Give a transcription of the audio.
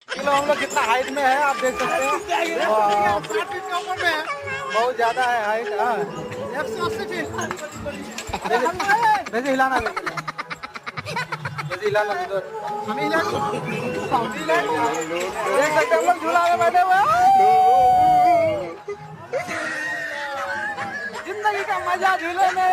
Kilo हम लोग कितना height में है आप देख सकते हैं। बाप रे, ऊपर में है, बहुत ज्यादा है हाइट। हाँ 180 फीट। वैसे हिलाना वैसे हिलाना उधर हम हिला देख सकते हैं हम लोग झूला में बैठे हुए हैं। जिंदगी का मजा झूले में।